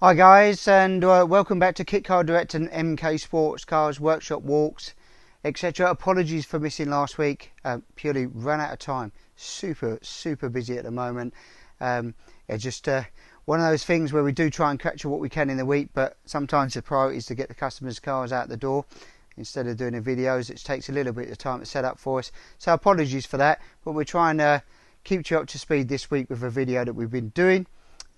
Hi guys, and welcome back to Kit Car Direct and MK Sportscars workshop walks, etc. Apologies for missing last week. Purely ran out of time. Super busy at the moment. It's just one of those things where we do try and capture what we can in the week, but sometimes the priority is to get the customers' cars out the door instead of doing the videos. It takes a little bit of time to set up for us. So apologies for that, but we're trying to keep you up to speed this week with a video that we've been doing,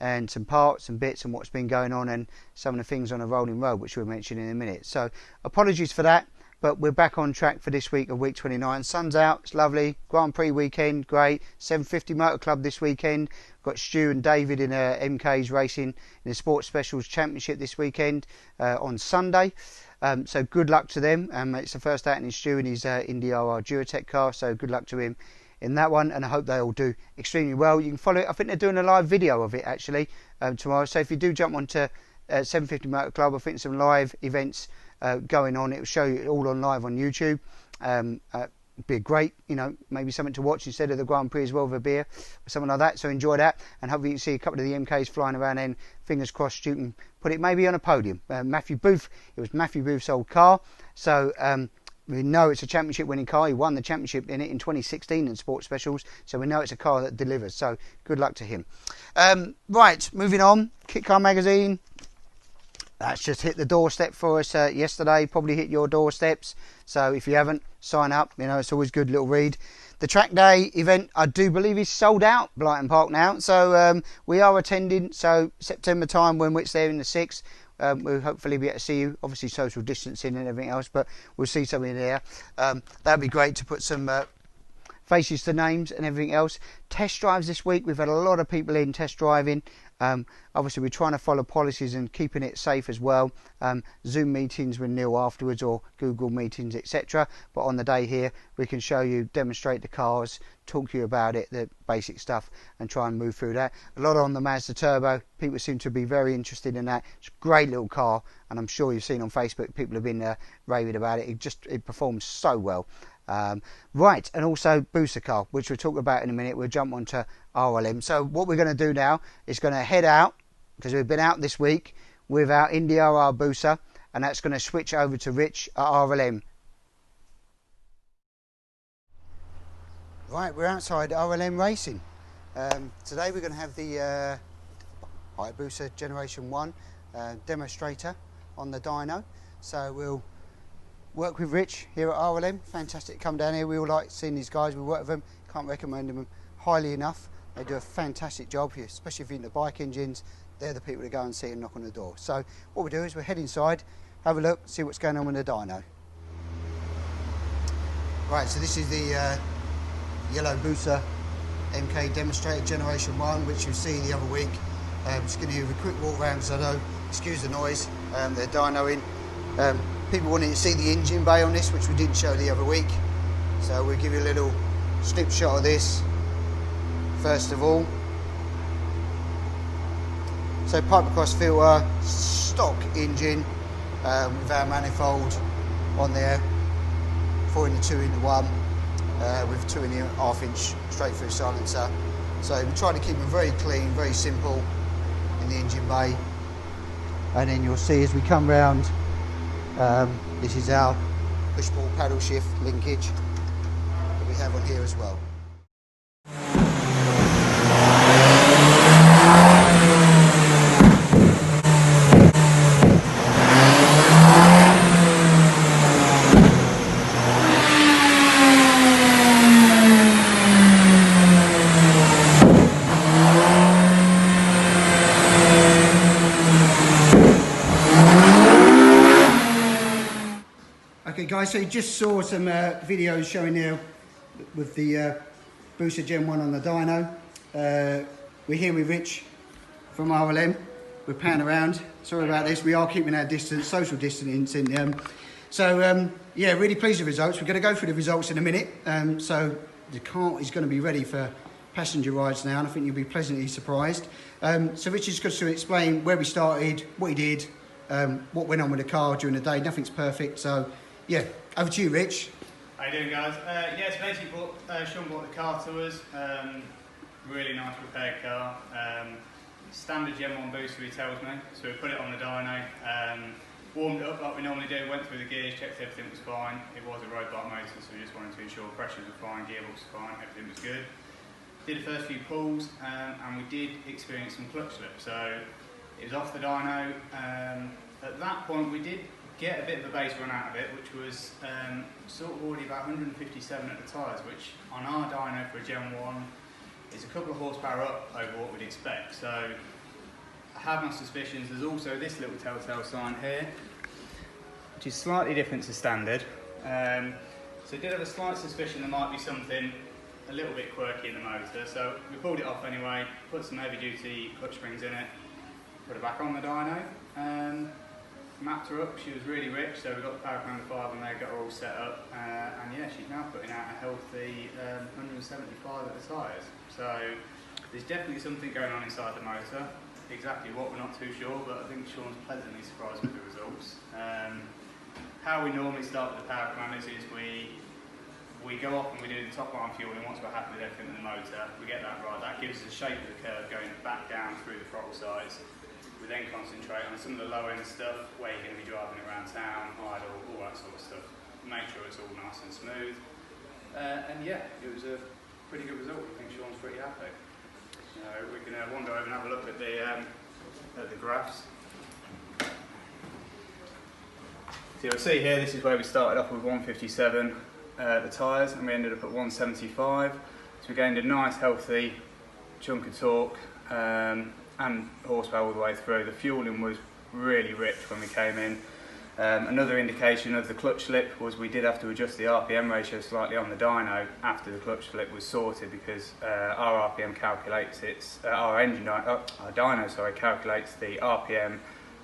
and some parts and bits and what's been going on and some of the things on a rolling road which we'll mention in a minute. So apologies for that, but we're back on track for this week of week 29. Sun's out, it's lovely. Grand Prix weekend, great. 750 Motor Club this weekend. Got Stu and David in MK's Racing in the Sports Specials Championship this weekend on Sunday. So good luck to them. It's the first outing in Stu in his Indy RR Duratec car, so good luck to him in that one, and I hope they all do extremely well. You can follow it. I think they're doing a live video of it actually tomorrow, so if you do jump onto 750 Motor Club, I think some live events going on. It will show you all on live on YouTube. Be great, you know, maybe something to watch instead of the Grand Prix as well, with a beer or something like that. So enjoy that, and hopefully you can see a couple of the MKs flying around, and fingers crossed you can put it maybe on a podium. Matthew Booth, it was Matthew Booth's old car, so we know it's a championship winning car. He won the championship in it in 2016 in Sports Specials, so we know it's a car that delivers, so good luck to him. Right, moving on. Kit Car Magazine, that's just hit the doorstep for us yesterday, probably hit your doorsteps, so if you haven't, sign up, you know, it's always a good little read. The track day event, I do believe, is sold out, Blighton Park now, so we are attending, so September time when it's there in the 6th. We'll hopefully be able to see you, obviously social distancing and everything else, but we'll see something there. That'd be great to put some faces to names and everything else. Test drives this week, we've had a lot of people in test driving. Obviously we're trying to follow policies and keeping it safe as well. Zoom meetings with Neil afterwards, or Google meetings, etc. But on the day here we can show you, demonstrate the cars, talk to you about it, the basic stuff, and try and move through that. A lot on the Mazda Turbo, people seem to be very interested in that. It's a great little car, and I'm sure you've seen on Facebook people have been raving about it. It performs so well. Right, and also Busa car, which we'll talk about in a minute. We'll jump onto RLM. So what we're going to do now is going to head out, because we've been out this week with our Indy RR Busa, and that's going to switch over to Rich at RLM. Right, we're outside RLM Racing. Today we're going to have the Hayabusa Generation 1 demonstrator on the dyno. So we'll work with Rich here at RLM. Fantastic to come down here. We all like seeing these guys. We work with them. Can't recommend them highly enough. They do a fantastic job here, especially if you're into bike engines. They're the people to go and see and knock on the door. So what we do is we head inside, have a look, see what's going on with the dyno. Right, so this is the yellow Busa MK demonstrator Generation 1, which you see the other week. Just going to give you a quick walk around, because I know, excuse the noise, they're dynoing. People wanting to see the engine bay on this, which we didn't show the other week. So we'll give you a little snapshot of this first of all. So pipe across filter, stock engine with our manifold on there, 4 into 2 into 1, with 2.5 inch straight through silencer. So we try to keep them very clean, very simple in the engine bay. And then you'll see as we come round, this is our push ball paddle shift linkage that we have on here as well. Okay guys, so you just saw some videos showing there with the Busa Gen 1 on the dyno. We're here with Rich from RLM. We're panning around. Sorry about this, we are keeping our distance, social distancing. Yeah, really pleased with the results. We're going to go through the results in a minute. So the car is going to be ready for passenger rides now, and I think you'll be pleasantly surprised. So Rich is going to explain where we started, what he did, what went on with the car during the day. Nothing's perfect, so yeah, over to you, Rich. How you doing, guys? Yeah, so basically Sean brought the car to us. Really nice repaired car. standard Gen 1 booster, he tells me. So we put it on the dyno, warmed it up like we normally do, went through the gears, checked everything was fine. It was a road bike motor, so we just wanted to ensure pressures were fine, gearbox was fine, everything was good. Did the first few pulls, and we did experience some clutch slip. So it was off the dyno. At that point, we did get a bit of a base run out of it, which was sort of already about 157 at the tyres, which on our dyno for a Gen 1 is a couple of horsepower up over what we'd expect. So I have my suspicions. There's also this little telltale sign here, which is slightly different to standard. So I did have a slight suspicion there might be something a little bit quirky in the motor. So we pulled it off anyway, put some heavy duty clutch springs in it, put it back on the dyno. Mapped her up, she was really rich, so we got the power commander 5 on there, got her all set up, and yeah, she's now putting out a healthy 175 at the tyres. So there's definitely something going on inside the motor. Exactly what, we're not too sure, but I think Sean's pleasantly surprised with the results. How we normally start with the power commanders is we go off and we do the top line fueling once we're happy with everything in the motor. We get that right, that gives us the shape of the curve going back down through the throttle sides. We then concentrate on some of the low end stuff where you're going to be driving around town, idle, all that sort of stuff. Make sure it's all nice and smooth. And yeah, it was a pretty good result. I think Sean's pretty happy. We can wander over and have a look at the graphs. So you'll see here, this is where we started off with 157 the tyres, and we ended up at 175. So we gained a nice healthy chunk of torque. And horsepower all the way through. The fueling was really rich when we came in. Another indication of the clutch slip was we did have to adjust the RPM ratio slightly on the dyno after the clutch slip was sorted, because our RPM calculates our dyno calculates the RPM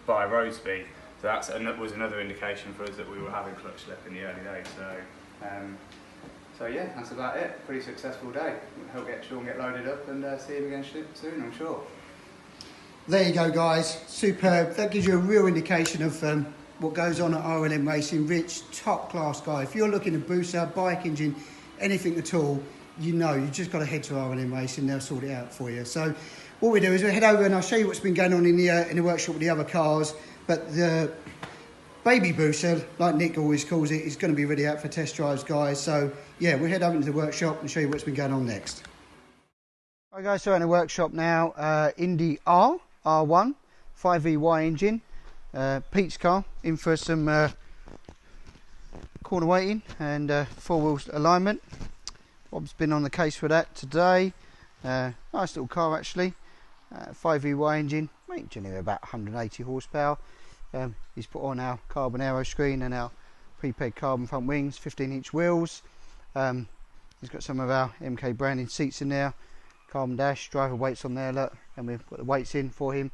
by road speed. So that was another indication for us that we were having clutch slip in the early days. So yeah, that's about it. Pretty successful day. We'll help Sean get loaded up and see him again soon, I'm sure. There you go, guys. Superb. That gives you a real indication of what goes on at RLM Racing. Rich, top class guy. If you're looking at booster, bike engine, anything at all, you just got to head to RLM Racing. They'll sort it out for you. So what we do is we head over and I'll show you what's been going on in the workshop with the other cars. But the baby booster, like Nick always calls it, is going to be ready out for test drives, guys. So yeah, we'll head over into the workshop and show you what's been going on next. Right, guys, so in the workshop now, Indy R1 5VY engine, Pete's car in for some corner weighting and 4-wheel alignment. Bob's been on the case for that today. Nice little car actually, 5VY engine, making about 180 horsepower. He's put on our carbon aero screen and our prepaid carbon front wings, 15-inch wheels. He's got some of our MK branding seats in there. Carbon dash, driver weights on there, look, and we've got the weights in for him.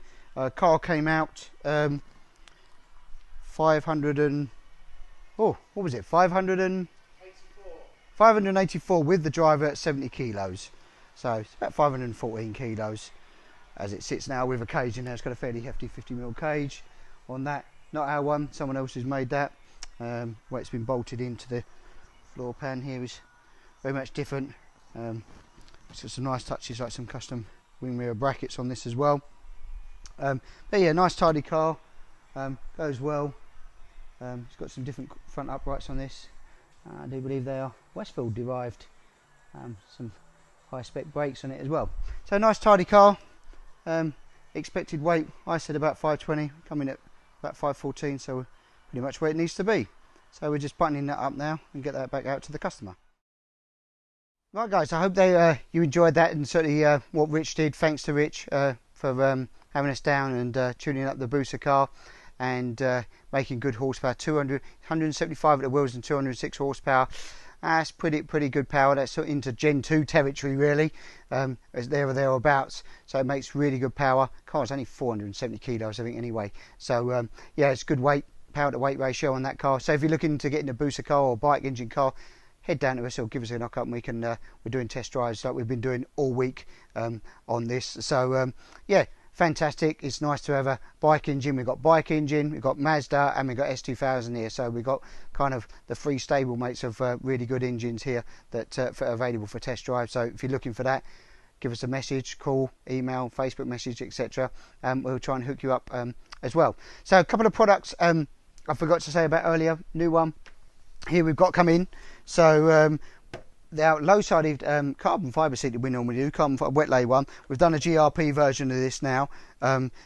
Car came out 584 with the driver at 70 kilos. So it's about 514 kilos as it sits now with a cage in there. It's got a fairly hefty 50mm cage on that. Not our one, someone else has made that. Where it's been bolted into the floor pan here is very much different. So some nice touches like some custom wing mirror brackets on this as well. But yeah, nice tidy car, goes well. It's got some different front uprights on this. I do believe they are Westfield derived. Some high spec brakes on it as well. So nice tidy car. Expected weight, I said about 520, coming at about 514, so pretty much where it needs to be. So we're just buttoning that up now and get that back out to the customer. Right, guys, I hope you enjoyed that, and certainly what Rich did. Thanks to Rich for having us down and tuning up the booster car and making good horsepower. 175 at the wheels and 206 horsepower. That's pretty good power. That's sort of into Gen 2 territory really, as there or thereabouts. So it makes really good power. Car's only 470 kilos I think anyway. So yeah, it's good weight, power to weight ratio on that car. So if you're looking to get in a booster car or bike engine car, head down to us or give us a knock up and we can we're doing test drives like we've been doing all week on this. So yeah, fantastic. It's nice to have a bike engine. We've got bike engine, we've got Mazda, and we've got S2000 here. So we've got kind of the three stable mates of really good engines here that are available for test drive. So if you're looking for that, give us a message, call, email, Facebook message, etc. We'll try and hook you up as well. So a couple of products I forgot to say about earlier. New one here we've got come in. So the low-sided carbon fibre seat that we normally do, wet lay one. We've done a GRP version of this now.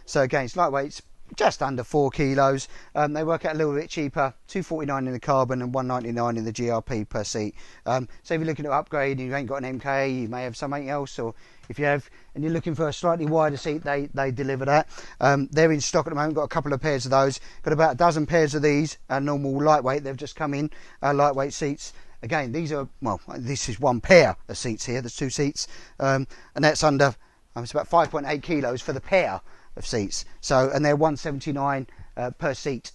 So again, it's lightweight. It's just under 4 kilos. They work out a little bit cheaper, $249 in the carbon and $199 in the GRP per seat. So if you're looking to upgrade and you ain't got an MK, you may have something else, or if you have and you're looking for a slightly wider seat, they deliver that. They're in stock at the moment. Got a couple of pairs of those. Got about a dozen pairs of these, normal lightweight. They've just come in, lightweight seats. Again, these are, well, this is one pair of seats here. There's 2 seats, and that's under, it's about 5.8 kilos for the pair of seats. So, and they're $179 per seat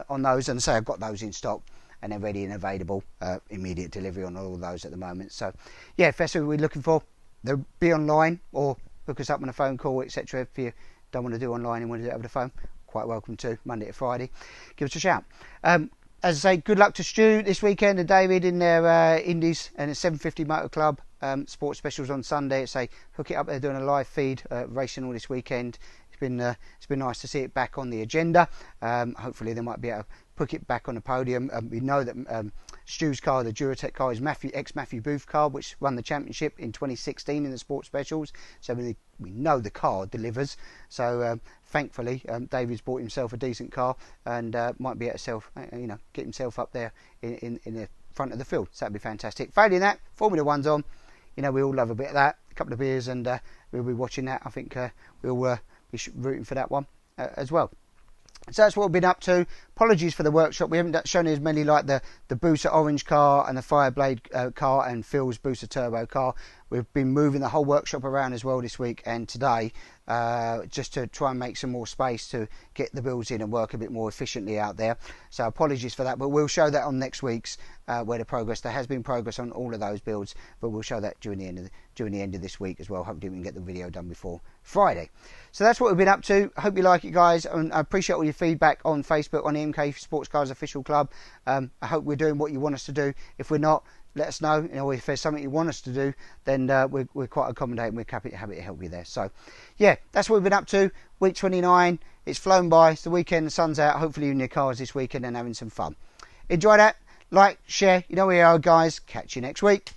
on those. And say I've got those in stock, and they're ready and available. Immediate delivery on all of those at the moment. So, yeah, if that's what we're looking for, they'll be online or hook us up on a phone call, etc. If you don't want to do online and want to do it over the phone, quite welcome to. Monday to Friday, give us a shout. As I say, good luck to Stu this weekend and David in their Indies and a 750 Motor Club sports specials on Sunday. It's a hook it up. They're doing a live feed racing all this weekend. It's been nice to see it back on the agenda. Hopefully they might be able to put it back on the podium. We know that Stu's car, the Duratec car, is ex-Matthew Booth car, which won the championship in 2016 in the sports specials. So we know the car delivers. So thankfully, David's bought himself a decent car and might be able to get himself up there in the front of the field. So that'd be fantastic. Failing that, Formula One's on. We all love a bit of that. A couple of beers and we'll be watching that. I think we'll be rooting for that one as well. So that's what we've been up to. Apologies for the workshop. We haven't shown as many like the Busa Orange car and the Fireblade car and Phil's Busa Turbo car. We've been moving the whole workshop around as well this week and today, just to try and make some more space to get the builds in and work a bit more efficiently out there. So apologies for that, but we'll show that on next week's where the progress. There has been progress on all of those builds, but we'll show that during the end of this week as well. Hopefully we can get the video done before Friday. So that's what we've been up to. I hope you like it, guys, and I appreciate all your feedback on Facebook on the MK Sportscars Official Club. I hope we're doing what you want us to do. If we're not, let us know. If there's something you want us to do, then we're quite accommodating. We're happy to help you there. So, yeah, that's what we've been up to. Week 29. It's flown by. It's the weekend. The sun's out. Hopefully you're in your cars this weekend and having some fun. Enjoy that. Like, share. You know where you are, guys. Catch you next week.